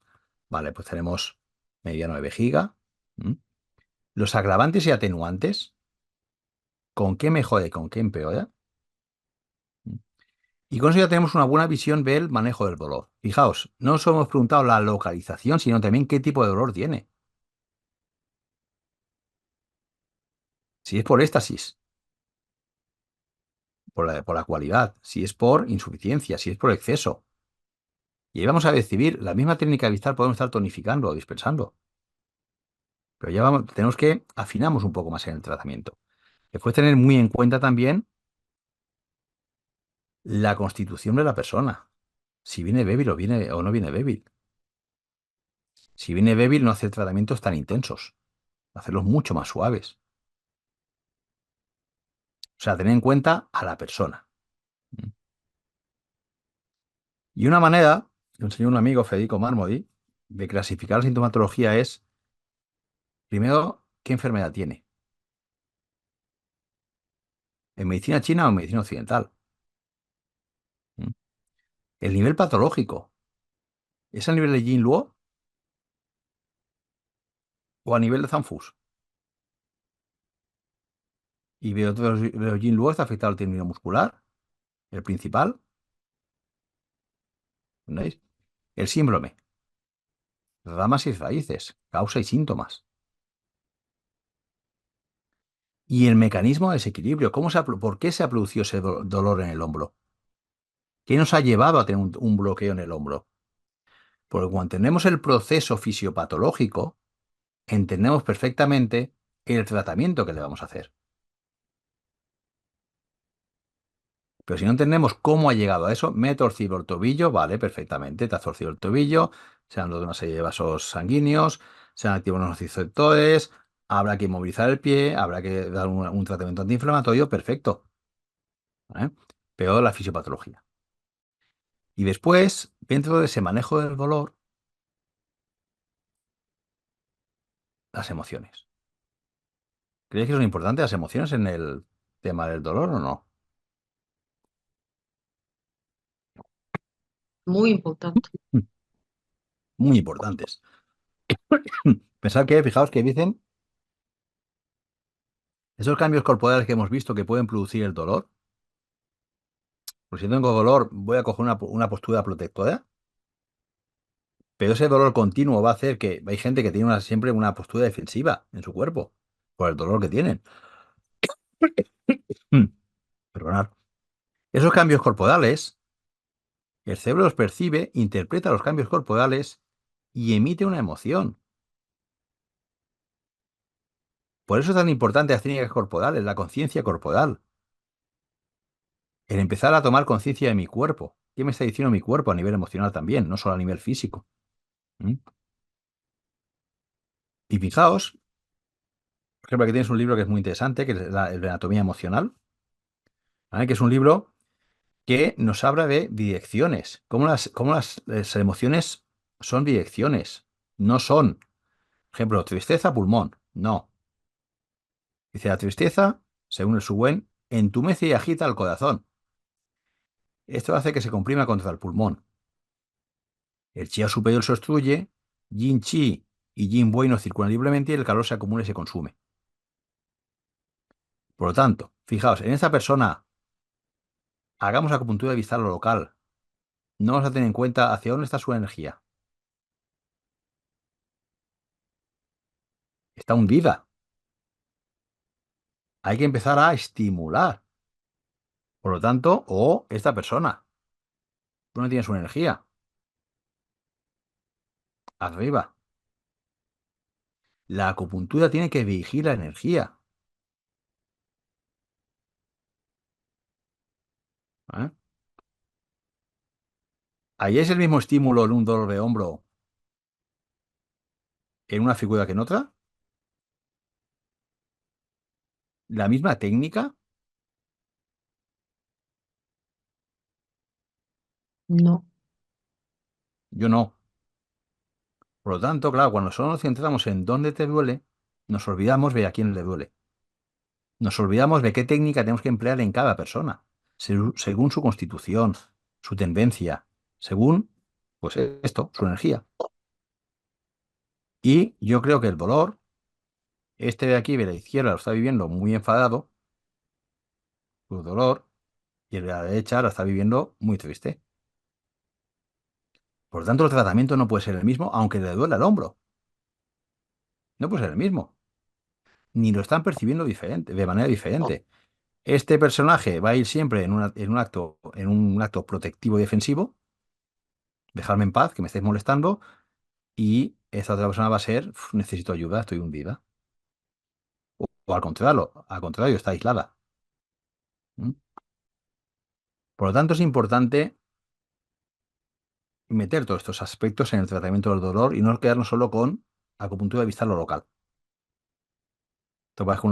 Speaker 1: vale, pues tenemos mediano de vejiga. ¿M? Los agravantes y atenuantes, ¿con qué mejora y con qué empeora? ¿M? Y con eso ya tenemos una buena visión del manejo del dolor. Fijaos, no solo hemos preguntado la localización, sino también qué tipo de dolor tiene. Si es por éstasis, por la cualidad, si es por insuficiencia, si es por exceso. Y ahí vamos a decidir, la misma técnica de Vistar podemos estar tonificando o dispensando. Pero ya tenemos que afinamos un poco más en el tratamiento. Después tener muy en cuenta también la constitución de la persona. Si viene débil o no viene débil. Si viene débil, no hacer tratamientos tan intensos. Hacerlos mucho más suaves. O sea, tener en cuenta a la persona. Y una manera, que me enseñó un amigo, Federico Marmody, de clasificar la sintomatología es, primero, qué enfermedad tiene. ¿En medicina china o en medicina occidental? ¿Mm? El nivel patológico. ¿Es a nivel de Yin Luo o a nivel de Zanfus? Y veo Yin Luo está afectado al tendino muscular, el principal. ¿Veis? El síndrome. Ramas y raíces, causa y síntomas. Y el mecanismo de desequilibrio. ¿Por qué se ha producido ese dolor en el hombro? ¿Qué nos ha llevado a tener un bloqueo en el hombro? Porque cuando entendemos el proceso fisiopatológico, entendemos perfectamente el tratamiento que le vamos a hacer. Pero si no entendemos cómo ha llegado a eso, me he torcido el tobillo, vale, perfectamente, te has torcido el tobillo, se han roto una serie de vasos sanguíneos, se han activado unos nociceptores, habrá que inmovilizar el pie, habrá que dar un tratamiento antiinflamatorio, perfecto. ¿Vale? Peor la fisiopatología. Y después, dentro de ese manejo del dolor, las emociones. ¿Creéis que son importantes las emociones en el tema del dolor o no?
Speaker 4: Muy importante.
Speaker 1: Muy importantes. Pensad que, fijaos que dicen, esos cambios corporales que hemos visto que pueden producir el dolor, pues si tengo dolor voy a coger una postura protectora, pero ese dolor continuo va a hacer que hay gente que tiene siempre una postura defensiva en su cuerpo, por el dolor que tienen. Perdonad. Esos cambios corporales, el cerebro los percibe, interpreta los cambios corporales y emite una emoción. Por eso es tan importante las técnicas corporales, la conciencia corporal. El empezar a tomar conciencia de mi cuerpo. ¿Qué me está diciendo mi cuerpo a nivel emocional también, no solo a nivel físico? ¿Mm? Y fijaos, por ejemplo, aquí tienes un libro que es muy interesante, que es el de anatomía emocional, ¿vale? Que es un libro que nos habla de direcciones, cómo las emociones son direcciones, no son, por ejemplo, tristeza, pulmón, no. Dice, la tristeza, según el Suwen, entumece y agita el corazón. Esto hace que se comprima contra el pulmón. El chi superior se obstruye, yin chi y yin buey no circulan libremente y el calor se acumula y se consume. Por lo tanto, fijaos, en esta persona hagamos acupuntura de vista a lo local. No vamos a tener en cuenta hacia dónde está su energía. Está hundida. Hay que empezar a estimular. Por lo tanto, esta persona, ¿dónde tiene su energía? Arriba. La acupuntura tiene que dirigir la energía. ¿Eh? Ahí es el mismo estímulo en un dolor de hombro en una figura que en otra. La misma técnica.
Speaker 4: No,
Speaker 1: Yo no. Por lo tanto, claro, cuando solo nos centramos en dónde te duele, nos olvidamos de a quién le duele. Nos olvidamos de qué técnica tenemos que emplear en cada persona, según su constitución, su tendencia, según, pues esto, su energía. Y yo creo que el dolor, este de aquí, de la izquierda, lo está viviendo muy enfadado, su dolor, y el de la derecha lo está viviendo muy triste. Por lo tanto, el tratamiento no puede ser el mismo, aunque le duela el hombro. No puede ser el mismo. Ni lo están percibiendo diferente, de manera diferente. Este personaje va a ir siempre en un acto protectivo y defensivo, dejarme en paz, que me estáis molestando, y esta otra persona va a ser, necesito ayuda, estoy hundida. O al contrario, está aislada. ¿Mm? Por lo tanto, es importante meter todos estos aspectos en el tratamiento del dolor y no quedarnos solo con acupuntura de vista a lo local. Esto parece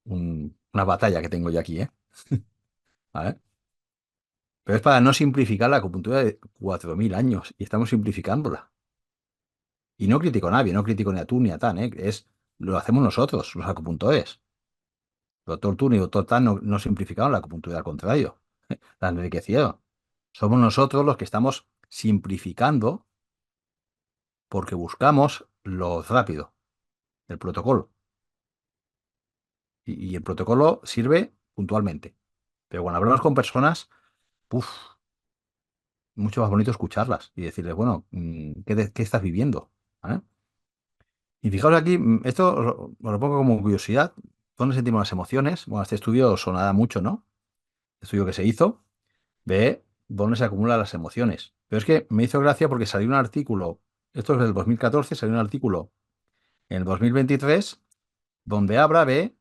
Speaker 1: una batalla que tengo yo aquí, ¿eh? ¿Vale? Pero es para no simplificar la acupuntura de 4.000 años y estamos simplificándola. Y no critico a nadie, no critico ni a tú ni a Tan, ¿eh? Lo hacemos nosotros, los acupuntores. El doctor Tú ni el doctor Tan no simplificaron la acupuntura, al contrario, la enriquecieron. Somos nosotros los que estamos simplificando porque buscamos lo rápido, el protocolo. Y el protocolo sirve puntualmente. Pero cuando hablamos con personas, uf, mucho más bonito escucharlas y decirles, bueno, ¿qué estás viviendo? ¿Vale? Y fijaos aquí, esto os lo pongo como curiosidad. ¿Dónde sentimos las emociones? Bueno, este estudio sonará mucho, ¿no? El estudio que se hizo de dónde se acumulan las emociones. Pero es que me hizo gracia porque salió un artículo, esto es del 2014, salió un artículo en el 2023 donde habla de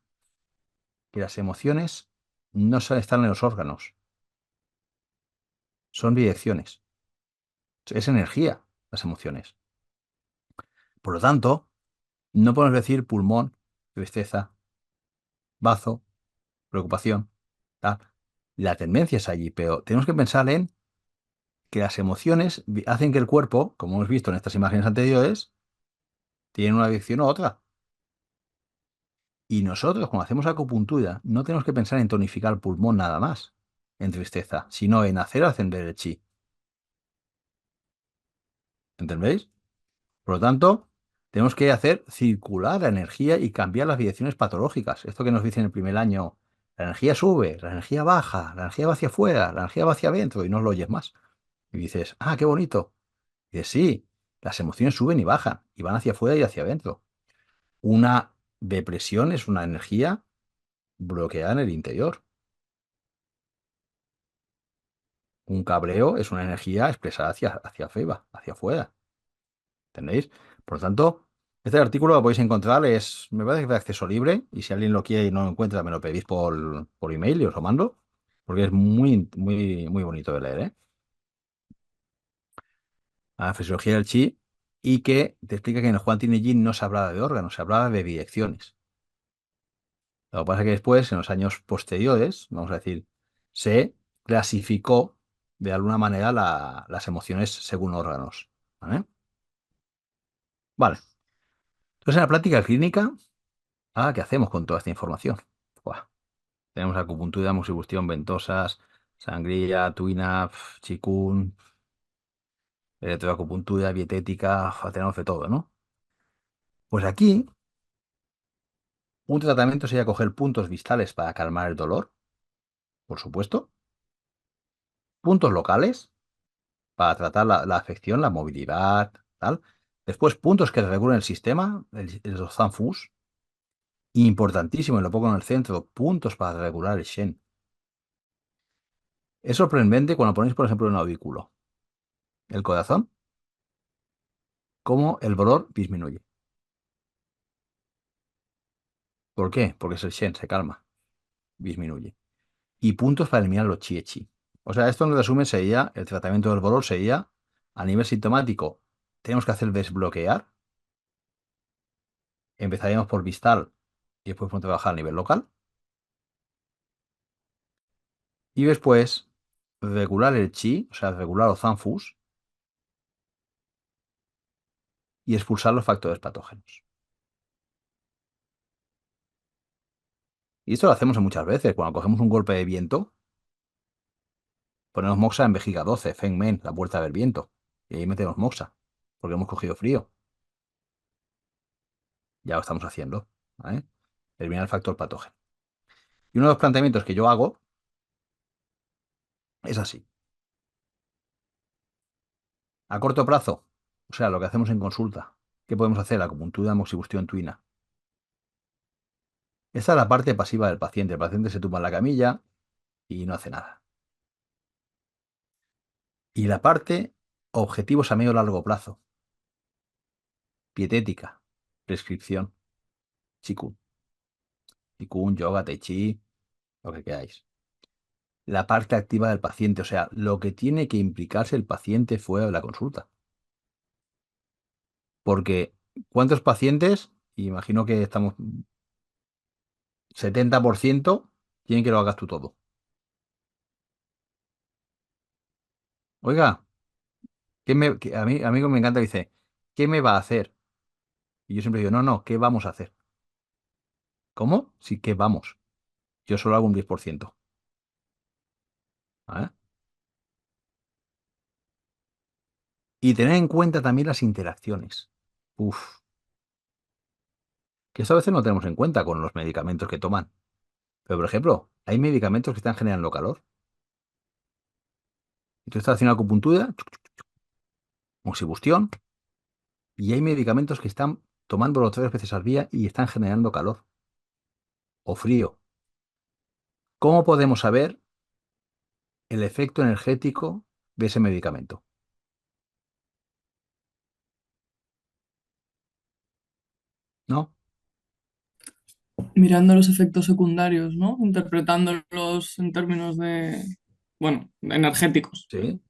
Speaker 1: que las emociones no están en los órganos, son direcciones, es energía, las emociones. Por lo tanto, no podemos decir pulmón, tristeza, bazo, preocupación, tal. La tendencia es allí, pero tenemos que pensar en que las emociones hacen que el cuerpo, como hemos visto en estas imágenes anteriores, tiene una dirección u otra. Y nosotros, cuando hacemos acupuntura, no tenemos que pensar en tonificar el pulmón nada más, en tristeza, sino en hacer ascender el chi. ¿Entendéis? Por lo tanto, tenemos que hacer circular la energía y cambiar las direcciones patológicas. Esto que nos dice en el primer año, la energía sube, la energía baja, la energía va hacia afuera, la energía va hacia adentro y no lo oyes más. Y dices, ah, qué bonito. Y dices, sí, las emociones suben y bajan y van hacia afuera y hacia adentro. Una depresión es una energía bloqueada en el interior. Un cabreo es una energía expresada hacia arriba, hacia afuera. ¿Entendéis? Por lo tanto, este artículo lo podéis encontrar, me parece que es de acceso libre, y si alguien lo quiere y no lo encuentra, me lo pedís por email y os lo mando, porque es muy, muy, muy bonito de leer, ¿eh? a la fisiología del chi, y que te explica que en el Juan Tiny Yin no se hablaba de órganos, se hablaba de direcciones. Lo que pasa es que después, en los años posteriores, vamos a decir, se clasificó de alguna manera las emociones según órganos. ¿Vale? Vale. Entonces, en la práctica clínica, ¿qué hacemos con toda esta información? Buah. Tenemos acupuntura, moxibustión, ventosas, sangría, tuina, chikun, electroacupuntura, dietética, tenemos de todo, ¿no? Pues aquí, un tratamiento sería coger puntos distales para calmar el dolor, por supuesto, puntos locales para tratar la afección, la movilidad, tal. Después, puntos que regulen el sistema, los zanfus. Importantísimo, y lo pongo en el centro, puntos para regular el Shen. Es sorprendente cuando ponéis, por ejemplo, un audículo, el corazón, cómo el dolor disminuye. ¿Por qué? Porque es el Shen, se calma, disminuye. Y puntos para eliminar los chi. O sea, esto en resumen sería, el tratamiento del dolor sería, a nivel sintomático, tenemos que hacer desbloquear. Empezaríamos por distal y después podemos trabajar a nivel local. Y después, regular el chi, o sea, regular los zanfus y expulsar los factores patógenos. Y esto lo hacemos muchas veces. Cuando cogemos un golpe de viento, ponemos moxa en vejiga 12, Feng Men, la puerta del viento. Y ahí metemos moxa, porque hemos cogido frío. Ya lo estamos haciendo, ¿vale? Eliminar el factor patógeno. Y uno de los planteamientos que yo hago es así. A corto plazo, o sea, lo que hacemos en consulta. ¿Qué podemos hacer? Acupuntura, moxibustión, tuina. Esta es la parte pasiva del paciente. El paciente se tumba en la camilla y no hace nada. Y la parte objetivos a medio o largo plazo. Pietética, prescripción, Qigong. Qigong, yoga, tai chi, lo que queráis. La parte activa del paciente, o sea, lo que tiene que implicarse el paciente fuera de la consulta. Porque, ¿cuántos pacientes? Imagino que estamos 70% quieren que lo hagas tú todo. Oiga, a mí me encanta, dice, ¿qué me va a hacer? Y yo siempre digo, no, no, ¿qué vamos a hacer? ¿Cómo? Sí, ¿qué vamos? Yo solo hago un 10%. ¿Vale? Y tener en cuenta también las interacciones. Uf, que esto a veces no tenemos en cuenta con los medicamentos que toman. Pero, por ejemplo, hay medicamentos que están generando calor. Y tú estás haciendo acupuntura, moxibustión, y hay medicamentos que están tomándolo 3 veces al día y están generando calor o frío. ¿Cómo podemos saber el efecto energético de ese medicamento? ¿No?
Speaker 3: Mirando los efectos secundarios, ¿no? Interpretándolos en términos de, bueno, energéticos.
Speaker 1: Sí.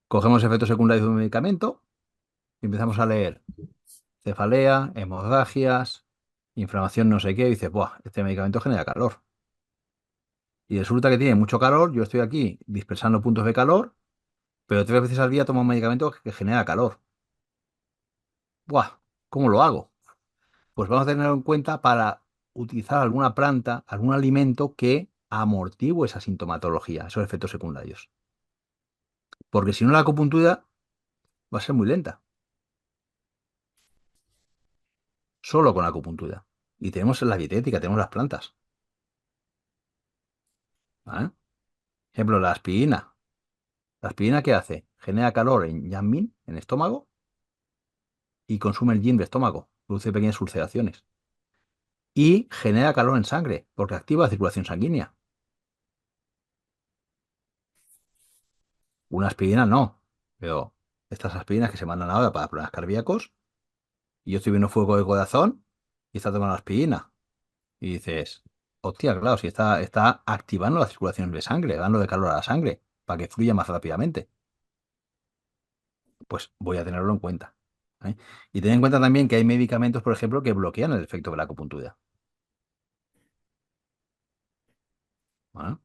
Speaker 1: Cogemos efectos secundarios de un medicamento y empezamos a leer cefalea, hemorragias, inflamación no sé qué, y dices, ¡buah! Este medicamento genera calor. Y resulta que tiene mucho calor, yo estoy aquí dispersando puntos de calor, pero 3 veces al día tomo un medicamento que genera calor. ¡Buah! ¿Cómo lo hago? Pues vamos a tenerlo en cuenta para utilizar alguna planta, algún alimento que amortigue esa sintomatología, esos efectos secundarios. Porque si no, la acupuntura va a ser muy lenta, solo con la acupuntura. Y tenemos la dietética, tenemos las plantas. ¿Vale? Ejemplo, la aspirina. ¿La aspirina qué hace? Genera calor en yang min, en el estómago, y consume el yin del estómago, produce pequeñas ulceraciones. Y genera calor en sangre, porque activa la circulación sanguínea. Una aspirina no, pero estas aspirinas que se mandan ahora para problemas cardíacos, y yo estoy viendo fuego de corazón y está tomando aspirina. Y dices, hostia, claro, si está activando la circulación de sangre, dando de calor a la sangre, para que fluya más rápidamente. pues voy a tenerlo en cuenta. ¿Vale? Y ten en cuenta también que hay medicamentos, por ejemplo, que bloquean el efecto de la acupuntura. ¿Vale?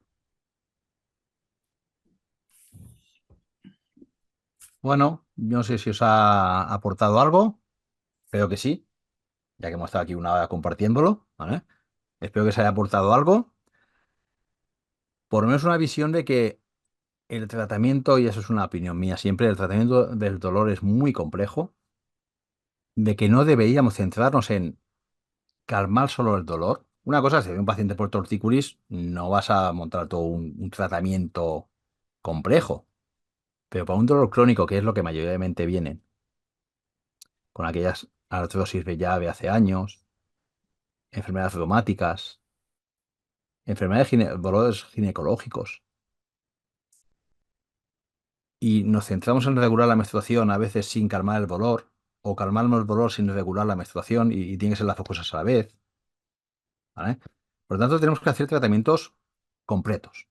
Speaker 1: Bueno, yo no sé si os ha aportado algo. Creo que sí, ya que hemos estado aquí una hora compartiéndolo. ¿Vale? Espero que os haya aportado algo. Por lo menos una visión de que el tratamiento, y eso es una opinión mía siempre, el tratamiento del dolor es muy complejo, de que no deberíamos centrarnos en calmar solo el dolor. Una cosa, si hay un paciente por tortícolis, no vas a montar todo un tratamiento complejo, pero para un dolor crónico, que es lo que mayoritariamente viene, con aquellas artrosis de llave hace años, enfermedades reumáticas, dolores ginecológicos, y nos centramos en regular la menstruación a veces sin calmar el dolor, o calmamos el dolor sin regular la menstruación, y tiene que ser las dos cosas a la vez. ¿Vale? Por lo tanto, tenemos que hacer tratamientos completos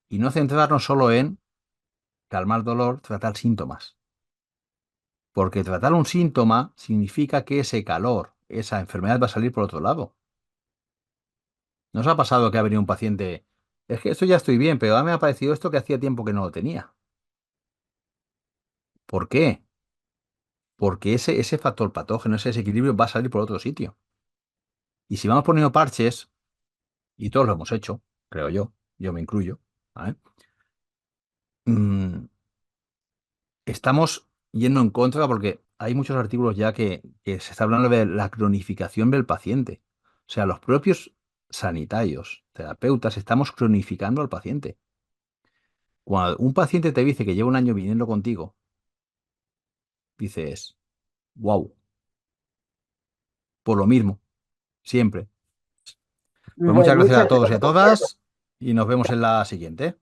Speaker 1: y no centrarnos solo en calmar dolor, tratar síntomas. Porque tratar un síntoma significa que ese calor, esa enfermedad va a salir por otro lado. ¿No os ha pasado que ha venido un paciente? Es que esto ya estoy bien, pero ahora me ha parecido esto que hacía tiempo que no lo tenía. ¿Por qué? Porque ese factor patógeno, ese desequilibrio va a salir por otro sitio. Y si vamos poniendo parches, y todos lo hemos hecho, creo yo me incluyo, ¿vale? Mm, Estamos yendo en contra porque hay muchos artículos ya que se está hablando de la cronificación del paciente. O sea, los propios sanitarios, terapeutas, estamos cronificando al paciente. Cuando un paciente te dice que lleva un año viniendo contigo, dices, wow, por lo mismo, siempre. Pues muchas gracias a todos y a todas y nos vemos en la siguiente.